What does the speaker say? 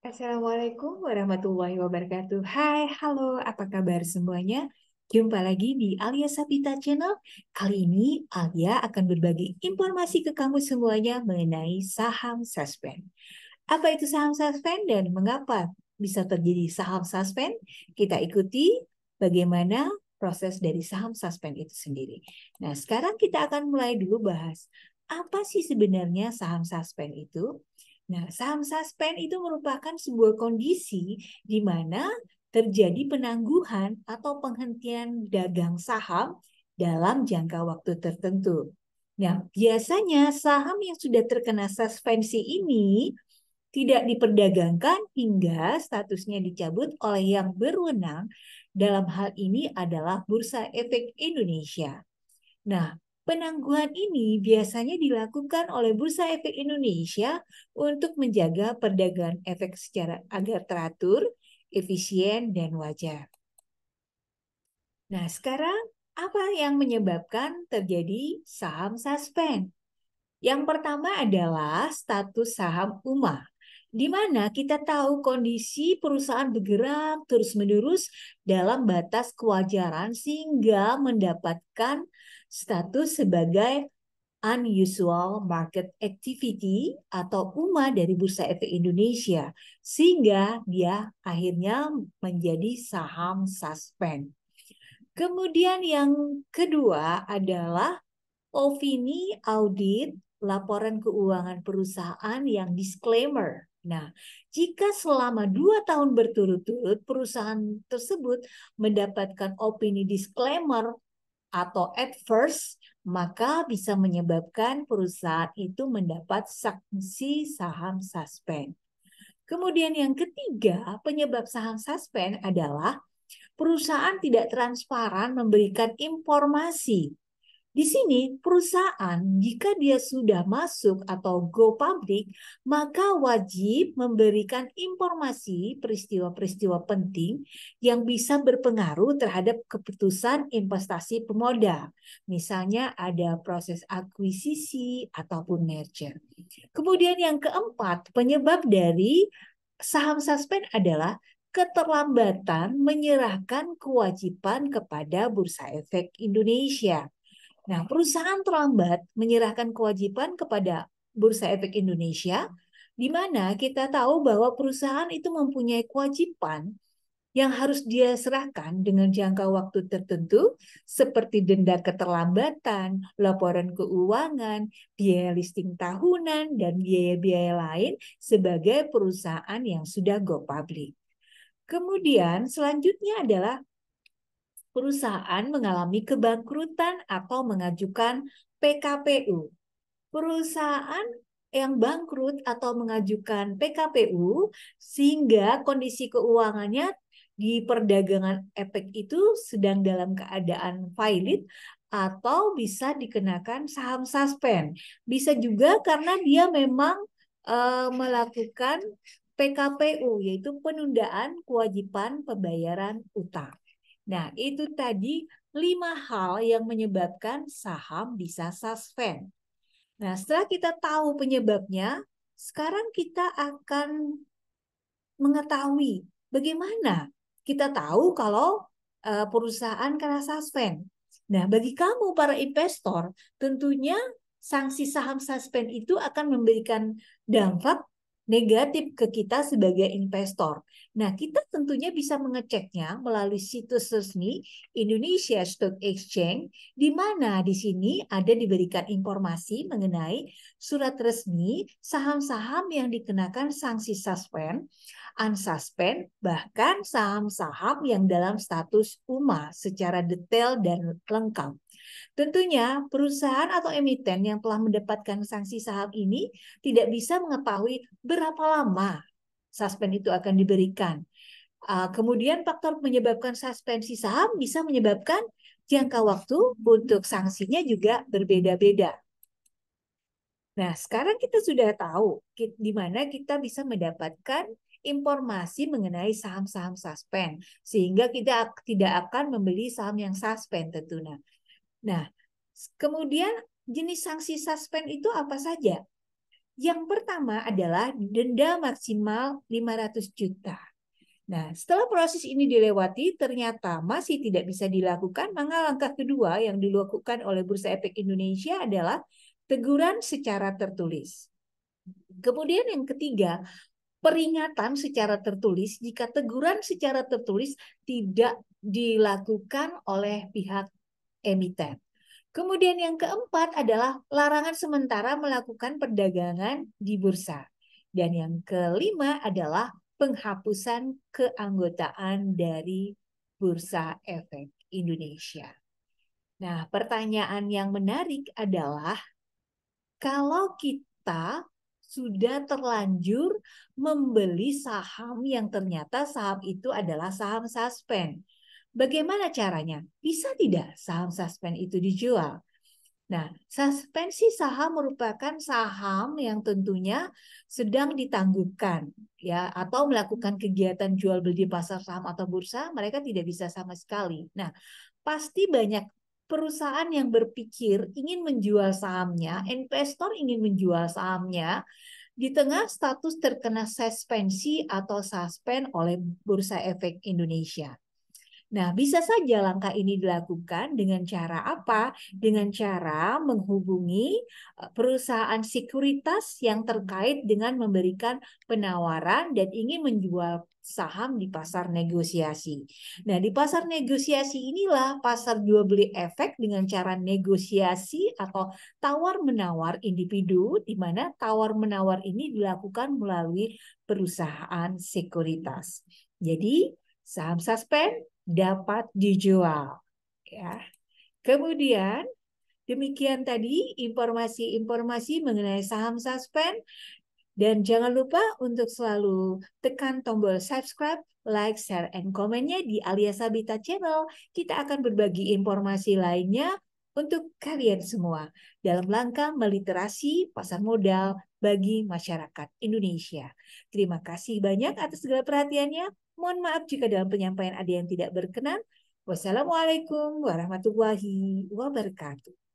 Assalamualaikum warahmatullahi wabarakatuh. Hai, halo, apa kabar semuanya? Jumpa lagi di Alia Sapita Channel. Kali ini Alia akan berbagi informasi ke kamu semuanya mengenai saham suspend. Apa itu saham suspend dan mengapa bisa terjadi saham suspend? Kita ikuti bagaimana proses dari saham suspend itu sendiri. Nah, sekarang kita akan mulai dulu bahas apa sih sebenarnya saham suspend itu? Nah, saham suspend itu merupakan sebuah kondisi di mana terjadi penangguhan atau penghentian dagang saham dalam jangka waktu tertentu. Nah, biasanya saham yang sudah terkena suspensi ini tidak diperdagangkan hingga statusnya dicabut oleh yang berwenang. Dalam hal ini adalah Bursa Efek Indonesia. Nah, penangguhan ini biasanya dilakukan oleh Bursa Efek Indonesia untuk menjaga perdagangan efek secara agar teratur, efisien, dan wajar. Nah, sekarang apa yang menyebabkan terjadi saham suspend? Yang pertama adalah status saham UMA, di mana kita tahu kondisi perusahaan bergerak terus-menerus dalam batas kewajaran sehingga mendapatkan status sebagai unusual market activity atau UMA dari Bursa Efek Indonesia, sehingga dia akhirnya menjadi saham suspend. Kemudian yang kedua adalah opini audit laporan keuangan perusahaan yang disclaimer. Nah, jika selama 2 tahun berturut-turut perusahaan tersebut mendapatkan opini disclaimer atau adverse, maka bisa menyebabkan perusahaan itu mendapat sanksi saham suspend. Kemudian yang ketiga, penyebab saham suspend adalah perusahaan tidak transparan memberikan informasi. Di sini, perusahaan jika dia sudah masuk atau go public, maka wajib memberikan informasi peristiwa-peristiwa penting yang bisa berpengaruh terhadap keputusan investasi pemodal. Misalnya ada proses akuisisi ataupun merger. Kemudian yang keempat, penyebab dari saham suspend adalah keterlambatan menyerahkan kewajiban kepada Bursa Efek Indonesia. Nah, perusahaan terlambat menyerahkan kewajiban kepada Bursa Efek Indonesia, di mana kita tahu bahwa perusahaan itu mempunyai kewajiban yang harus dia serahkan dengan jangka waktu tertentu, seperti denda keterlambatan, laporan keuangan, biaya listing tahunan, dan biaya-biaya lain sebagai perusahaan yang sudah go public. Kemudian selanjutnya adalah perusahaan mengalami kebangkrutan atau mengajukan PKPU. Perusahaan yang bangkrut atau mengajukan PKPU sehingga kondisi keuangannya di perdagangan efek itu sedang dalam keadaan valid atau bisa dikenakan saham suspend. Bisa juga karena dia memang melakukan PKPU, yaitu penundaan kewajiban pembayaran utang. Nah, itu tadi 5 hal yang menyebabkan saham bisa suspend. Nah, setelah kita tahu penyebabnya, sekarang kita akan mengetahui bagaimana kita tahu kalau perusahaan kena suspend. Nah, bagi kamu para investor, tentunya sanksi saham suspend itu akan memberikan dampak negatif ke kita sebagai investor. Nah, kita tentunya bisa mengeceknya melalui situs resmi Indonesia Stock Exchange, di mana di sini ada diberikan informasi mengenai surat resmi saham-saham yang dikenakan sanksi suspend, unsuspend, bahkan saham-saham yang dalam status UMA secara detail dan lengkap. Tentunya perusahaan atau emiten yang telah mendapatkan sanksi saham ini tidak bisa mengetahui berapa lama suspend itu akan diberikan. Kemudian faktor menyebabkan suspensi saham bisa menyebabkan jangka waktu untuk sanksinya juga berbeda-beda. Nah, sekarang kita sudah tahu di mana kita bisa mendapatkan informasi mengenai saham-saham suspend, sehingga kita tidak akan membeli saham yang suspend tentunya. Nah, kemudian jenis sanksi suspend itu apa saja? Yang pertama adalah denda maksimal 500 juta. Nah, setelah proses ini dilewati, ternyata masih tidak bisa dilakukan, maka langkah kedua yang dilakukan oleh Bursa Efek Indonesia adalah teguran secara tertulis. Kemudian yang ketiga, peringatan secara tertulis jika teguran secara tertulis tidak dilakukan oleh pihak emiten. Kemudian yang keempat adalah larangan sementara melakukan perdagangan di bursa. Dan yang kelima adalah penghapusan keanggotaan dari Bursa Efek Indonesia. Nah, pertanyaan yang menarik adalah kalau kita sudah terlanjur membeli saham yang ternyata saham itu adalah saham suspend. Bagaimana caranya? Bisa tidak saham suspend itu dijual? Nah, suspensi saham merupakan saham yang tentunya sedang ditangguhkan ya atau melakukan kegiatan jual beli di pasar saham atau bursa, mereka tidak bisa sama sekali. Nah, pasti banyak perusahaan yang berpikir ingin menjual sahamnya, investor ingin menjual sahamnya di tengah status terkena suspensi atau suspend oleh Bursa Efek Indonesia. Nah, bisa saja langkah ini dilakukan dengan cara apa? Dengan cara menghubungi perusahaan sekuritas yang terkait dengan memberikan penawaran dan ingin menjual saham di pasar negosiasi. Nah, di pasar negosiasi inilah pasar jual beli efek dengan cara negosiasi atau tawar-menawar individu, di mana tawar-menawar ini dilakukan melalui perusahaan sekuritas. Jadi, saham suspend dapat dijual ya. Kemudian demikian tadi informasi-informasi mengenai saham suspend dan jangan lupa untuk selalu tekan tombol subscribe, like, share, and komennya di Alia Sabita Channel. Kita akan berbagi informasi lainnya untuk kalian semua dalam langkah meliterasi pasar modal bagi masyarakat Indonesia. Terima kasih banyak atas segala perhatiannya. Mohon maaf jika dalam penyampaian ada yang tidak berkenan. Wassalamualaikum warahmatullahi wabarakatuh.